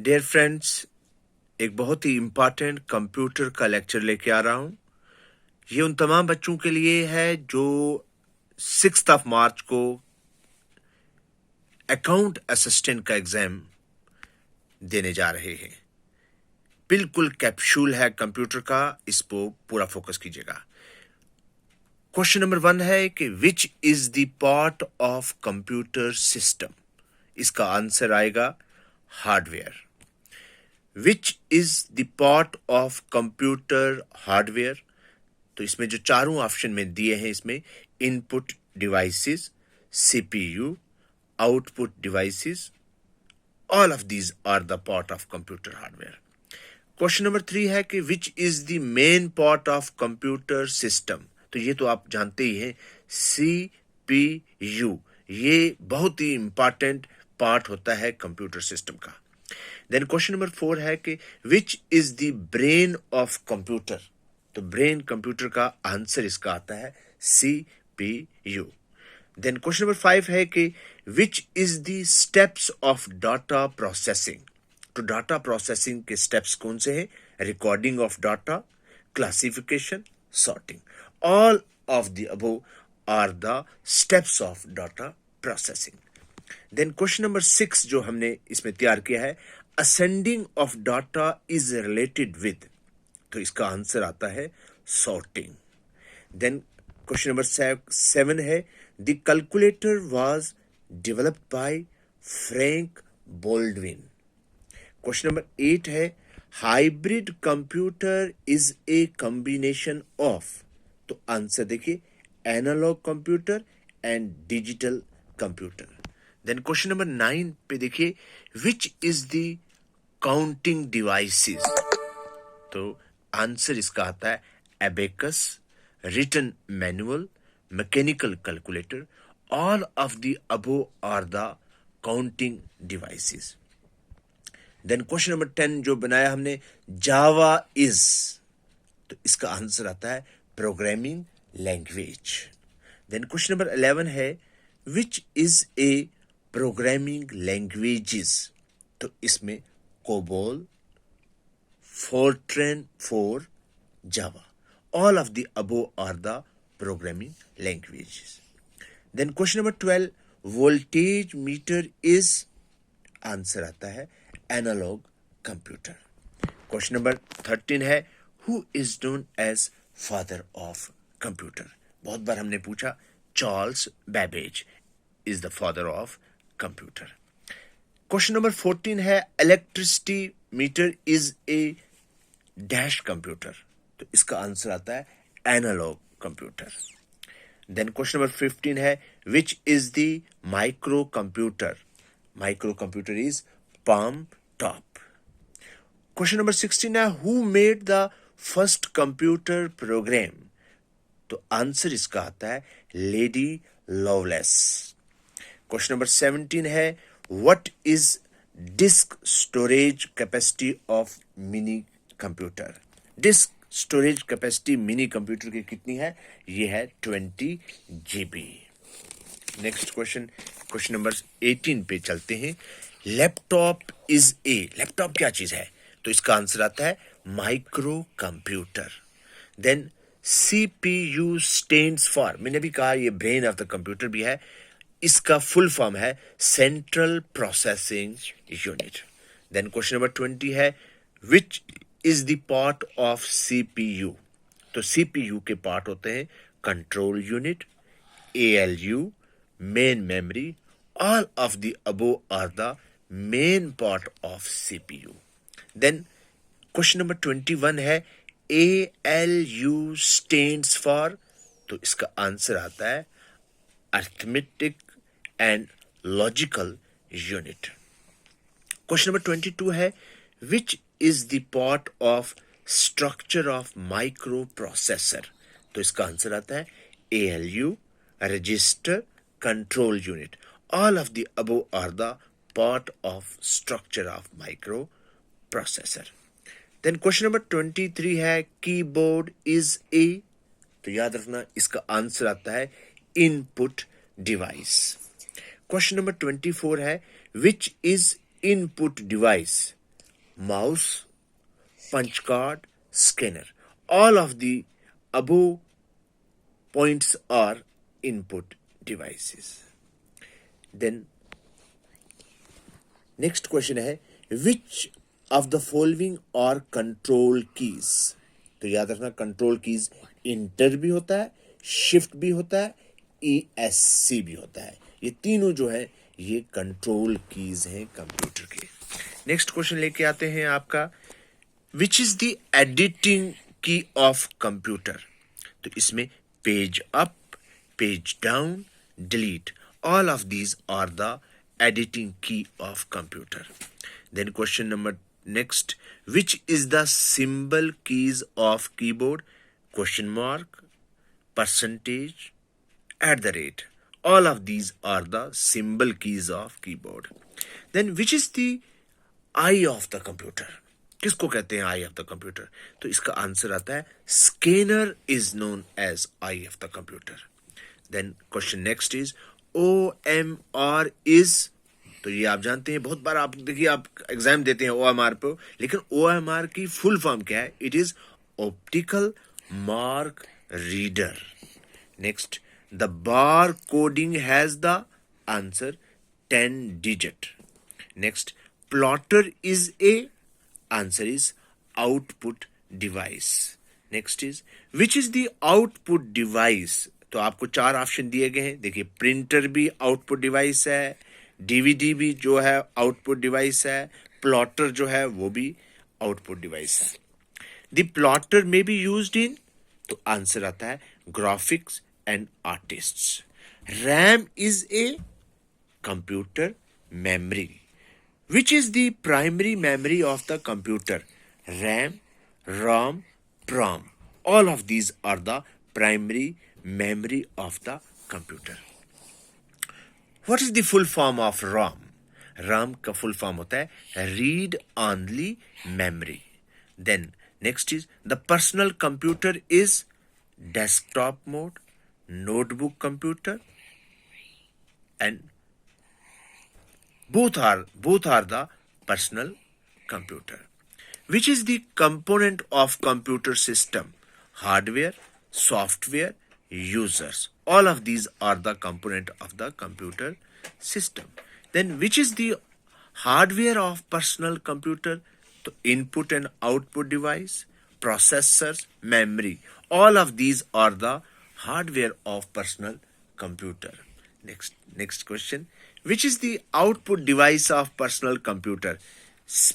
Dear friends, एक बहुत ही important computer का लेक्चर लेके आ रहा हूँ। ये उन तमाम बच्चों के लिए है जो 6 मार्च को अकाउंट असिस्टेंट का एग्जाम देने जा रहे हैं। बिल्कुल कैप्सूल है कंप्यूटर का, इस पर पूरा फोकस कीजिएगा। क्वेश्चन नंबर 1 है कि which is the part of computer system. इसका आंसर आएगा hardware. Which is the part of computer hardware. तो इसमें जो चारों ऑप्शन में दिए हैं, इसमें input devices, CPU, output devices, all of these are the part of computer hardware. Question number 3 है कि which is the main part of computer system. तो ये तो आप जानते ही हैं, सीपीयू ये बहुत ही इंपॉर्टेंट पार्ट होता है कंप्यूटर सिस्टम का। देन क्वेश्चन नंबर 4 है कि which is the brain of computer. तो ब्रेन कंप्यूटर का आंसर इसका आता है सीपीयू। देन क्वेश्चन नंबर 5 है कि which is the steps of data processing. तो डाटा प्रोसेसिंग के स्टेप्स कौन से हैं? Recording of data, classification, sorting. All of the above are the steps of data processing. Then question number 6 जो हमने इसमें तैयार किया है, ascending of data is related with. तो इसका आंसर आता है सॉर्टिंग। देन क्वेश्चन नंबर 7 है, the calculator was developed by Frank Baldwin. Question number 8 है, hybrid computer is a combination of. तो आंसर देखिए, analogue computer and digital computer. Then question number 9 पे देखिए, which is the counting devices. तो answer इसका आता है abacus, written manual, mechanical calculator. All of the above are the counting devices. Then question number 10 जो बनाया हमने, जावा इज। तो इसका आंसर आता है programming language. Then question number 11 है, which is a programming languages. तो इसमें COBOL, Fortran 4, Java, all of the above are the programming languages. Then question number 12, voltage meter is. Answer आता है analogue computer. Question number 13 है, who is known as father of computer. बहुत बार हमने पूछा, Charles Babbage is the father of computer. Question number 14 है, electricity metre is a dash computer. तो इसका आंसर आता है analogue computer. Then question number 15 है, which is the micro computer. Micro computer is palm top. Question number 16 है, who made the first computer program. तो answer इसका आता है लेडी लवलेस। क्वेश्चन नंबर 17 है, what is disk storage capacity of mini computer. Disk storage capacity mini computer की कितनी है? ये है 20 GB। Next question, question number 18 पे चलते हैं। Laptop is a. लैपटॉप क्या चीज है? तो इसका आंसर आता है micro computer. Then CPU stands for, मैंने भी कहा ये ब्रेन ऑफ द कंप्यूटर भी है, इसका फुल फॉर्म है central processing unit. Then question number 20 है, which is the part of CPU. तो सीपीयू के पार्ट होते हैं control unit, ALU, main memory. All of the above are the main part of CPU. Then question number 21 है, ALU stands for. तो इसका answer आता है arithmetic and logical unit. Question number 22 है, which is the part of structure of microprocessor. तो इसका answer आता है ALU, register, control unit. All of the above are the part of structure of microprocessor. Then question number 23 है, keyboard is a. तो याद रखना इसका answer आता है इनपुट डिवाइस। क्वेश्चन नंबर 24 है, which is input device. mouse, punch card, scanner. All of the above points are input devices. Then next question है which of the following are control keys? तो याद रखना control keys inter भी होता है, shift भी होता है, ESC भी होता है. ये तीनों जो है ये कंट्रोल कीज हैं कंप्यूटर के. नेक्स्ट क्वेश्चन लेके आते हैं आपका विच इज द एडिटिंग की ऑफ कंप्यूटर. तो इसमें page up, page down, delete, all of these are the editing key of computer. Then question number next, which is the symbol keys of keyboard? Question mark, percentage, at the rate. All of these are the symbol keys of keyboard. Then which is the eye of the computer? किसको कहते हैं आई of the computer? तो इसका answer आता है scanner is known as eye of the computer. Then question next is OMR is, तो ये आप जानते हैं, बहुत बार आप देखिए आप एग्जाम देते हैं OMR पे, लेकिन OMR की फुल फॉर्म क्या है? It is optical mark reader. Next, the bar coding has the answer 10 digit. Next, plotter is a, answer is output device. Next is which is the output device. तो आपको 4 option दिए गए हैं. देखिए printer भी output device है, DVD भी जो है आउटपुट डिवाइस है, प्लॉटर जो है वो भी आउटपुट डिवाइस है. द प्लॉटर में बी यूज्ड इन, तो आंसर आता है graphics and artists. RAM is a computer memory. Which is the primary memory of the computer? RAM, ROM, PROM. All of these are the primary memory of the computer. What is the full form of ROM? ROM का full form होता है Read Only Memory. Then next is the personal computer is desktop mode, notebook computer, and both are the personal computer. Which is the component of computer system? Hardware, software, users. All of these are the component of the computer system. Then which is the hardware of personal computer? So input and output device, processors, memory. All of these are the hardware of personal computer. Next question. Which is the output device of personal computer?